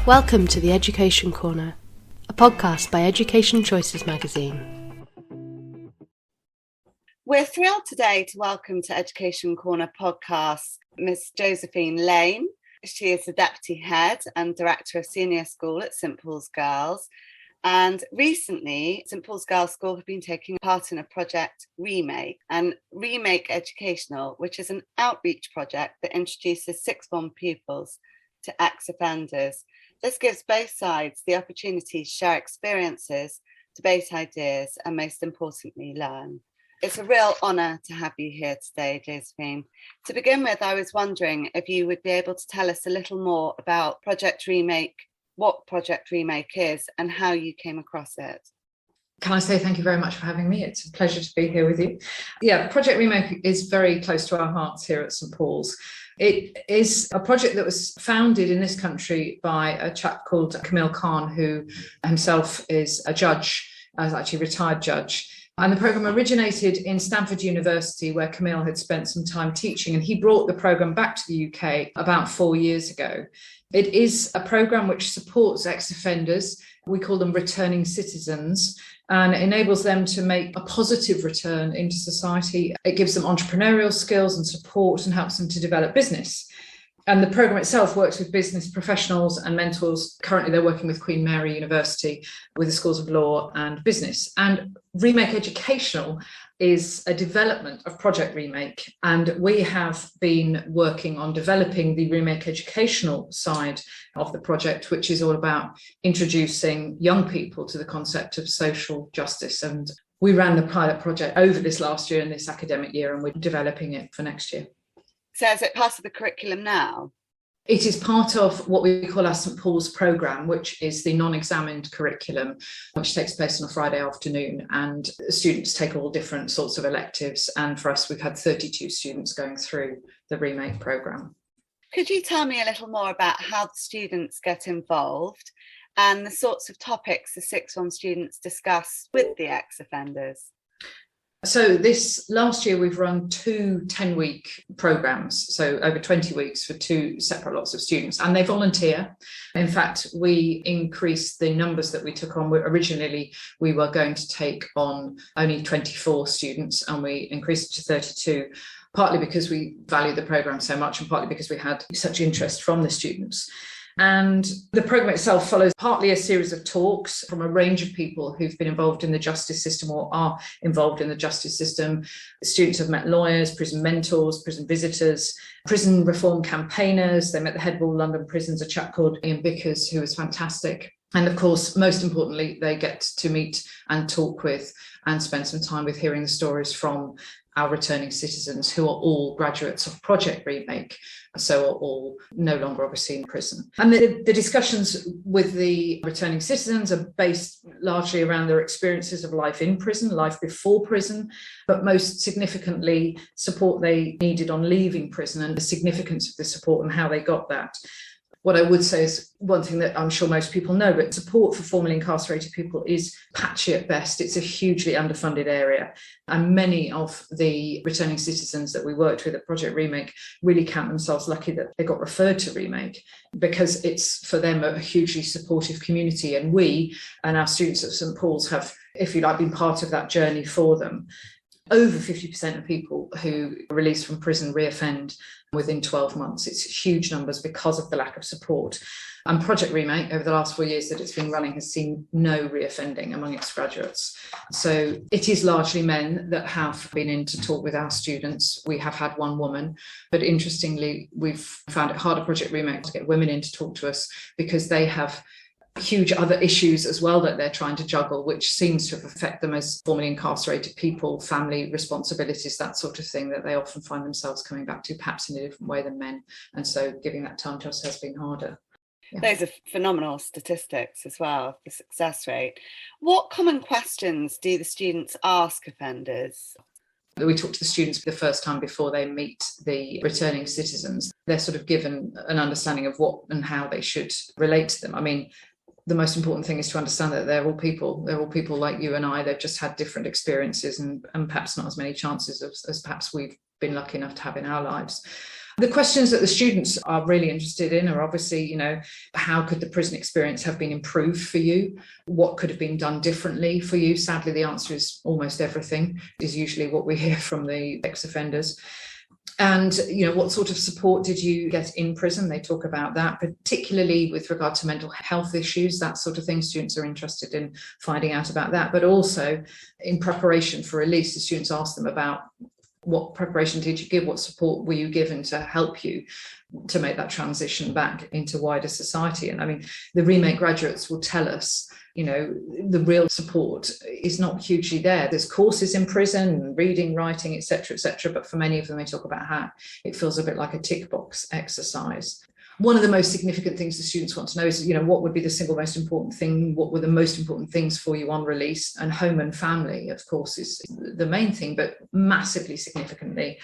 Welcome to the Education Corner, a podcast by Education Choices magazine. We're thrilled today to welcome to Education Corner podcast Miss Josephine Lane. She is the Deputy Head and Director of Senior School at St Paul's Girls. And recently, St Paul's Girls School have been taking part in a project, ReMAKE, and ReMAKE Educational, which is an outreach project that introduces sixth form pupils to ex-offenders. This gives both sides the opportunity to share experiences, debate ideas, and most importantly, learn. It's a real honour to have you here today, Josephine. To begin with, I was wondering if you would be able to tell us a little more about Project ReMAKE, what Project ReMAKE is, and how you came across it. Can I say thank you very much for having me? It's a pleasure to be here with you. Yeah, Project ReMAKE is very close to our hearts here at St Paul's. It is a project that was founded in this country by a chap called Camille Khan, who himself is a judge, actually a retired judge. And the programme originated in Stanford University, where Camille had spent some time teaching, and he brought the programme back to the UK about 4 years ago. It is a programme which supports ex-offenders. We call them returning citizens, and it enables them to make a positive return into society. It gives them entrepreneurial skills and support and helps them to develop business. And the programme itself works with business professionals and mentors. Currently, they're working with Queen Mary University with the Schools of Law and Business. And ReMAKE Educational is a development of Project ReMAKE. And we have been working on developing the ReMAKE Educational side of the project, which is all about introducing young people to the concept of social justice. And we ran the pilot project over this last year and this academic year, and we're developing it for next year. So is it part of the curriculum now? It is part of what we call our St Paul's programme, which is the non-examined curriculum, which takes place on a Friday afternoon, and students take all different sorts of electives. And for us, we've had 32 students going through the ReMAKE programme. Could you tell me a little more about how the students get involved and the sorts of topics the sixth form students discuss with the ex-offenders? So this last year, we've run 2 10-week programmes, so over 20 weeks for 2 separate lots of students, and they volunteer. In fact, we increased the numbers that we took on. Originally, we were going to take on only 24 students, and we increased it to 32, partly because we value the programme so much and partly because we had such interest from the students. And the programme itself follows partly a series of talks from a range of people who've been involved in the justice system or are involved in the justice system. Students have met lawyers, prison mentors, prison visitors, prison reform campaigners. They met the head of all London prisons, a chap called Ian Bickers, who was fantastic. And of course, most importantly, they get to meet and talk with and spend some time with hearing the stories from our returning citizens, who are all graduates of Project ReMAKE, so are all no longer obviously in prison. And the discussions with the returning citizens are based largely around their experiences of life in prison, life before prison, but most significantly, support they needed on leaving prison and the significance of the support and how they got that. What I would say is one thing that I'm sure most people know, but support for formerly incarcerated people is patchy at best. It's a hugely underfunded area. And many of the returning citizens that we worked with at Project ReMAKE really count themselves lucky that they got referred to ReMAKE, because it's for them a hugely supportive community. And we and our students at St Paul's have, if you like, been part of that journey for them. Over 50% of people who are released from prison reoffend within 12 months. It's huge numbers because of the lack of support. And Project ReMAKE, over the last 4 years that it's been running, has seen no reoffending among its graduates. So it is largely men that have been in to talk with our students. We have had one woman, but interestingly, we've found it hard at Project ReMAKE to get women in to talk to us because they have huge other issues as well that they're trying to juggle, which seems to affect them as formerly incarcerated people, family responsibilities, that sort of thing, that they often find themselves coming back to, perhaps in a different way than men. And so giving that time to us has been harder. Yeah. Those are phenomenal statistics as well, the success rate. What common questions do the students ask offenders? We talk to the students for the first time before they meet the returning citizens. They're sort of given an understanding of what and how they should relate to them. I mean, the most important thing is to understand that they're all people like you and I. They've just had different experiences and perhaps not as many chances as perhaps we've been lucky enough to have in our lives. The questions that the students are really interested in are obviously, how could the prison experience have been improved for you? What could have been done differently for you? Sadly, the answer is almost everything, is usually what we hear from the ex-offenders. And, what sort of support did you get in prison? They talk about that, particularly with regard to mental health issues, that sort of thing. Students are interested in finding out about that. But also in preparation for release, the students ask them about what preparation did you give? What support were you given to help you to make that transition back into wider society? And I mean, the ReMAKE graduates will tell us, the real support is not hugely there. There's courses in prison, reading, writing, etc., but for many of them, they talk about how it feels a bit like a tick box exercise. One of the most significant things the students want to know is, what would be the single most important thing? What were the most important things for you on release? And home and family, of course, is the main thing, but massively significantly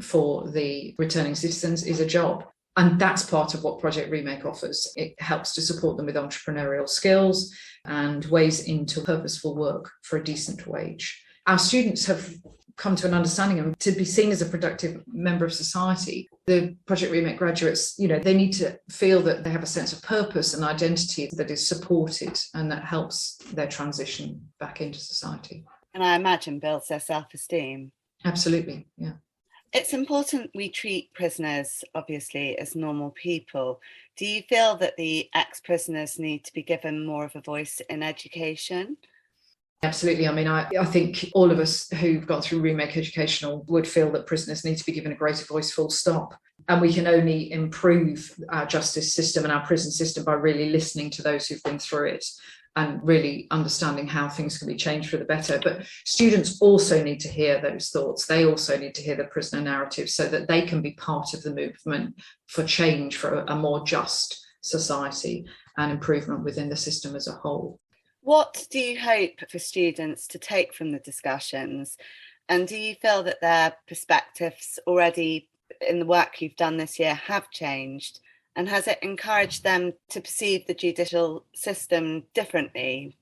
for the returning citizens is a job. And that's part of what Project ReMAKE offers. It helps to support them with entrepreneurial skills and ways into purposeful work for a decent wage. Our students have come to an understanding and to be seen as a productive member of society. The Project ReMAKE graduates, they need to feel that they have a sense of purpose and identity that is supported and that helps their transition back into society. And I imagine builds their self-esteem. Absolutely, yeah. It's important we treat prisoners, obviously, as normal people. Do you feel that the ex-prisoners need to be given more of a voice in education? Absolutely. I mean, I think all of us who've gone through ReMAKE Educational would feel that prisoners need to be given a greater voice, full stop. And we can only improve our justice system and our prison system by really listening to those who've been through it and really understanding how things can be changed for the better. But students also need to hear those thoughts. They also need to hear the prisoner narrative so that they can be part of the movement for change, for a more just society and improvement within the system as a whole. What do you hope for students to take from the discussions? And do you feel that their perspectives already in the work you've done this year have changed? And has it encouraged them to perceive the judicial system differently?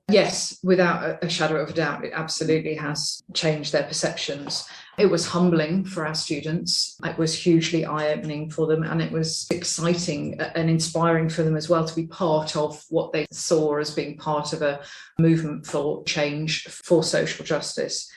Yes, without a shadow of a doubt, it absolutely has changed their perceptions. It was humbling for our students. It was hugely eye-opening for them, and it was exciting and inspiring for them as well to be part of what they saw as being part of a movement for change, for social justice.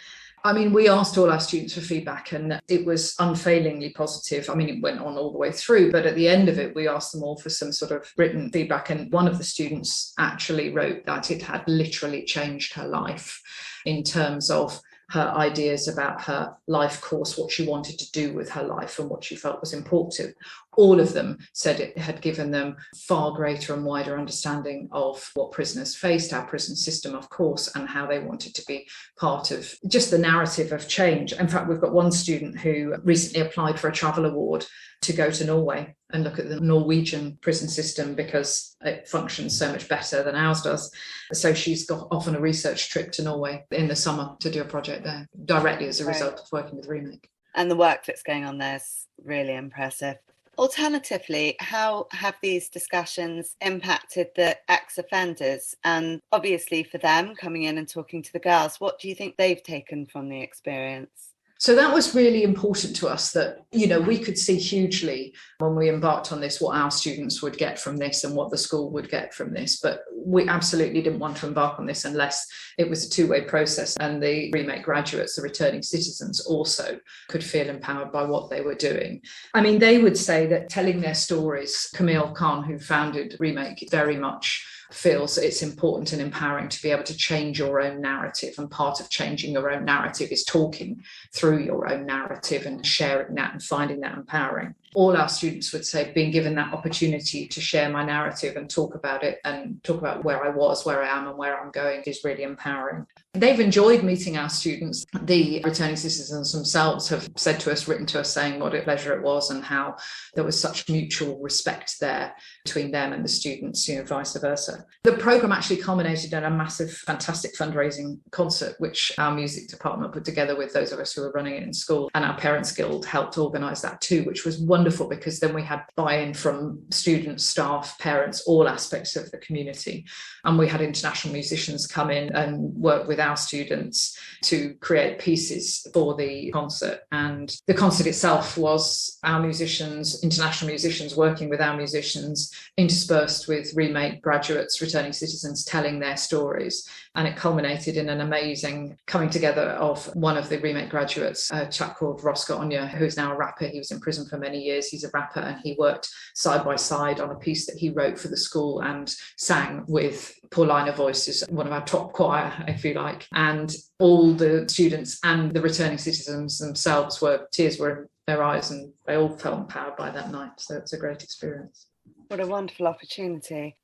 I mean, we asked all our students for feedback and it was unfailingly positive. I mean, it went on all the way through, but at the end of it, we asked them all for some sort of written feedback. And one of the students actually wrote that it had literally changed her life in terms of her ideas about her life course, what she wanted to do with her life and what she felt was important. All of them said it had given them far greater and wider understanding of what prisoners faced, our prison system, of course, and how they wanted to be part of just the narrative of change. In fact, we've got one student who recently applied for a travel award to go to Norway and look at the Norwegian prison system because it functions so much better than ours does. So she's got off on a research trip to Norway in the summer to do a project there, directly as a result of working with ReMAKE. And the work that's going on there is really impressive. Alternatively, how have these discussions impacted the ex-offenders? And obviously for them coming in and talking to the girls, what do you think they've taken from the experience? So that was really important to us that, we could see hugely when we embarked on this what our students would get from this and what the school would get from this. But we absolutely didn't want to embark on this unless it was a two-way process and the ReMAKE graduates, the returning citizens, also could feel empowered by what they were doing. I mean, they would say that telling their stories, Camille Khan, who founded ReMAKE, very much feels it's important and empowering to be able to change your own narrative, and part of changing your own narrative is talking through your own narrative and sharing that and finding that empowering. All our students would say being given that opportunity to share my narrative and talk about it and talk about where I was, where I am and where I'm going is really empowering. They've enjoyed meeting our students. The returning citizens themselves have said to us, written to us, saying what a pleasure it was and how there was such mutual respect there between them and the students, vice versa. The programme actually culminated in a massive, fantastic fundraising concert, which our music department put together with those of us who were running it in school. And our Parents Guild helped organise that too, which was wonderful wonderful, because then we had buy-in from students, staff, parents, all aspects of the community. And we had international musicians come in and work with our students to create pieces for the concert. And the concert itself was our musicians, international musicians working with our musicians, interspersed with ReMAKE graduates, returning citizens, telling their stories. And it culminated in an amazing coming together of one of the ReMAKE graduates, a chap called Roscoe Onya, who's now a rapper. He was in prison for many years. He's a rapper, and he worked side by side on a piece that he wrote for the school and sang with Paulina Voices, one of our top choir, if you like. And all the students and the returning citizens themselves tears were in their eyes, and they all felt empowered by that night. So it's a great experience. What a wonderful opportunity.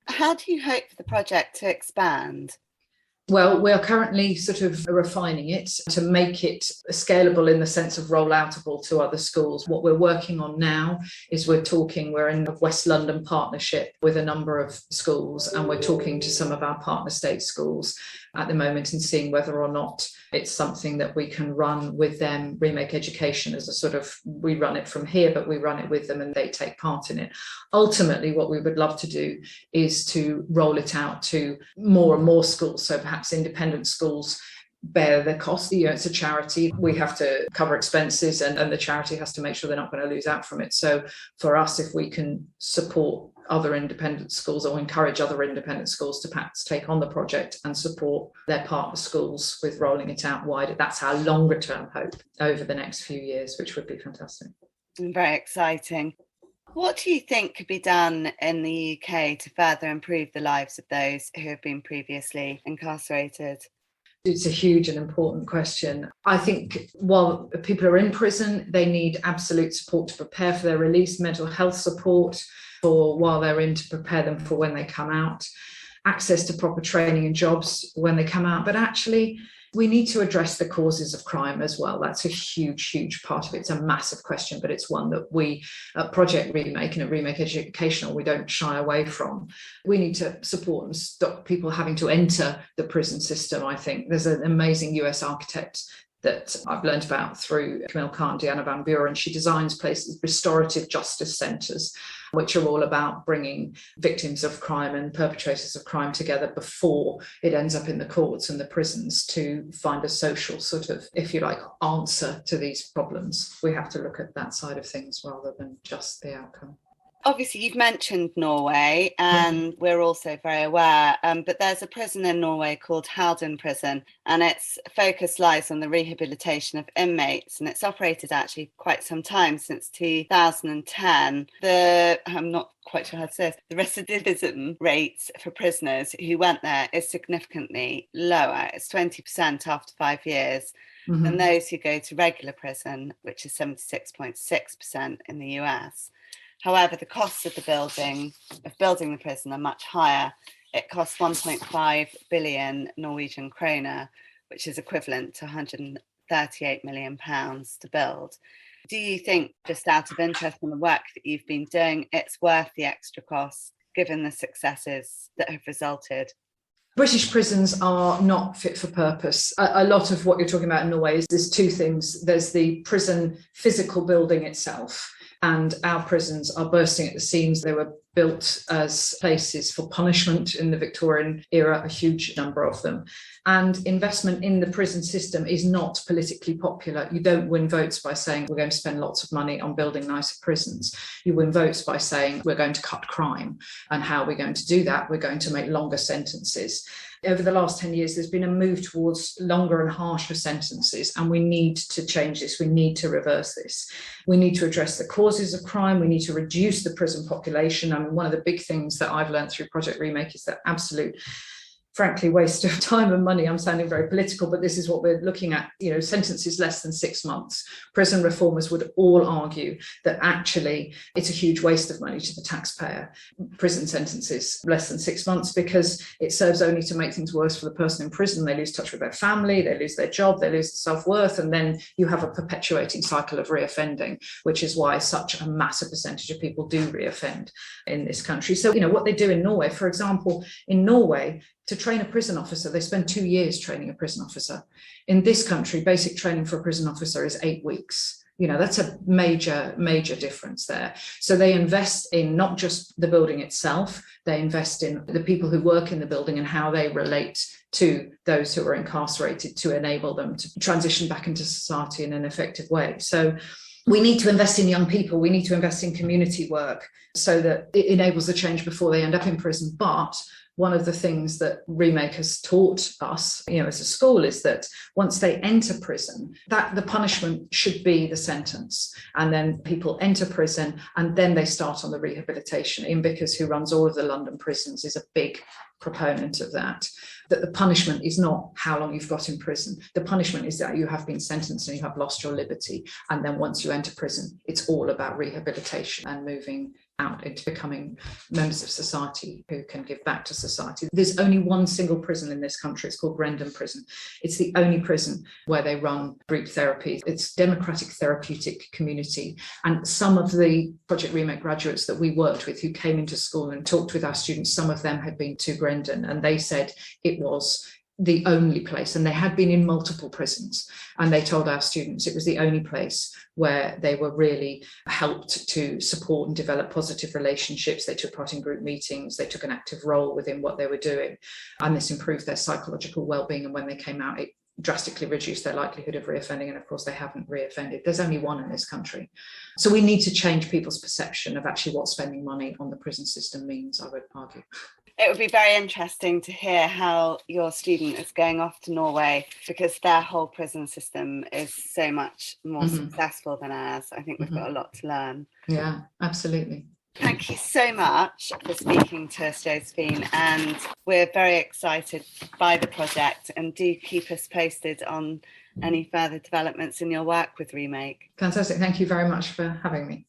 How do you hope for the project to expand? Well, we are currently sort of refining it to make it scalable in the sense of rolloutable to other schools. What we're working on now is we're in a West London partnership with a number of schools, and we're talking to some of our partner state schools at the moment and seeing whether or not it's something that we can run with them. ReMAKE Education as a sort of, we run it from here, but we run it with them and they take part in it. Ultimately, what we would love to do is to roll it out to more and more schools. So perhaps independent schools bear the cost. It's a charity. We have to cover expenses, and the charity has to make sure they're not going to lose out from it. So for us, if we can support other independent schools or encourage other independent schools to perhaps take on the project and support their partner schools with rolling it out wider, that's our longer term hope over the next few years, which would be fantastic. Very exciting. What do you think could be done in the UK to further improve the lives of those who have been previously incarcerated? It's a huge and important question. I think while people are in prison, they need absolute support to prepare for their release, mental health support for while they're in to prepare them for when they come out, access to proper training and jobs when they come out. But actually, we need to address the causes of crime as well. That's a huge, huge part of it. It's a massive question, but it's one that we at Project ReMAKE and at ReMAKE Educational, we don't shy away from. We need to support and stop people having to enter the prison system. I think there's an amazing US architect that I've learned about through Camille Carr and Deanna Van Buren. She designs places, restorative justice centres, which are all about bringing victims of crime and perpetrators of crime together before it ends up in the courts and the prisons to find a social sort of, if you like, answer to these problems. We have to look at that side of things rather than just the outcome. Obviously, you've mentioned Norway, and we're also very aware, but there's a prison in Norway called Halden Prison, and its focus lies on the rehabilitation of inmates, and it's operated actually quite some time, since 2010. I'm not quite sure how to say this, the recidivism rate for prisoners who went there is significantly lower. It's 20% after 5 years. Mm-hmm. And those who go to regular prison, which is 76.6% in the US. However, the costs of building the prison are much higher. It costs 1.5 billion Norwegian kroner, which is equivalent to 138 million pounds to build. Do you think, just out of interest in the work that you've been doing, it's worth the extra costs given the successes that have resulted? British prisons are not fit for purpose. A lot of what you're talking about in Norway is there's two things. There's the prison physical building itself, and our prisons are bursting at the seams. They were built as places for punishment in the Victorian era, a huge number of them. And investment in the prison system is not politically popular. You don't win votes by saying we're going to spend lots of money on building nicer prisons. You win votes by saying we're going to cut crime. And how are we going to do that? We're going to make longer sentences. Over the last 10 years, there's been a move towards longer and harsher sentences, and we need to change this. We need to reverse this. We need to address the causes of crime. We need to reduce the prison population. I mean, one of the big things that I've learned through Project ReMAKE is that absolute, frankly, waste of time and money. I'm sounding very political, but this is what we're looking at. Sentences less than 6 months. Prison reformers would all argue that actually it's a huge waste of money to the taxpayer. Prison sentences less than 6 months, because it serves only to make things worse for the person in prison. They lose touch with their family, they lose their job, they lose their self-worth, and then you have a perpetuating cycle of reoffending, which is why such a massive percentage of people do reoffend in this country. So, what they do in Norway, for example, in Norway, to train a prison officer, they spend 2 years training a prison officer. In this country, basic training for a prison officer is 8 weeks. That's a major difference there. So they invest in not just the building itself, they invest in the people who work in the building and how they relate to those who are incarcerated to enable them to transition back into society in an effective way. So we need to invest in young people. We need to invest in community work so that it enables the change before they end up in prison. But one of the things that ReMAKE has taught us, as a school, is that once they enter prison, that the punishment should be the sentence. And then people enter prison and then they start on the rehabilitation. Ian Bickers, who runs all of the London prisons, is a big proponent of that the punishment is not how long you've got in prison. The punishment is that you have been sentenced and you have lost your liberty. And then once you enter prison, it's all about rehabilitation and moving out into becoming members of society who can give back to society. There's only one single prison in this country. It's called Grendon Prison. It's the only prison where they run group therapy. It's democratic therapeutic community. And some of the Project ReMAKE graduates that we worked with who came into school and talked with our students, some of them had been to Grendon, and they said it was the only place, and they had been in multiple prisons, and they told our students it was the only place where they were really helped to support and develop positive relationships. They took part in group meetings, they took an active role within what they were doing, and this improved their psychological well-being, and when they came out it drastically reduced their likelihood of reoffending, and of course they haven't reoffended. There's only one in this country. So we need to change people's perception of actually what spending money on the prison system means, I would argue. It would be very interesting to hear how your student is going off to Norway, because their whole prison system is so much more successful than ours. I think we've got a lot to learn. Yeah, absolutely. Thank you so much for speaking to us, Josephine, and we're very excited by the project, and do keep us posted on any further developments in your work with ReMAKE. Fantastic. Thank you very much for having me.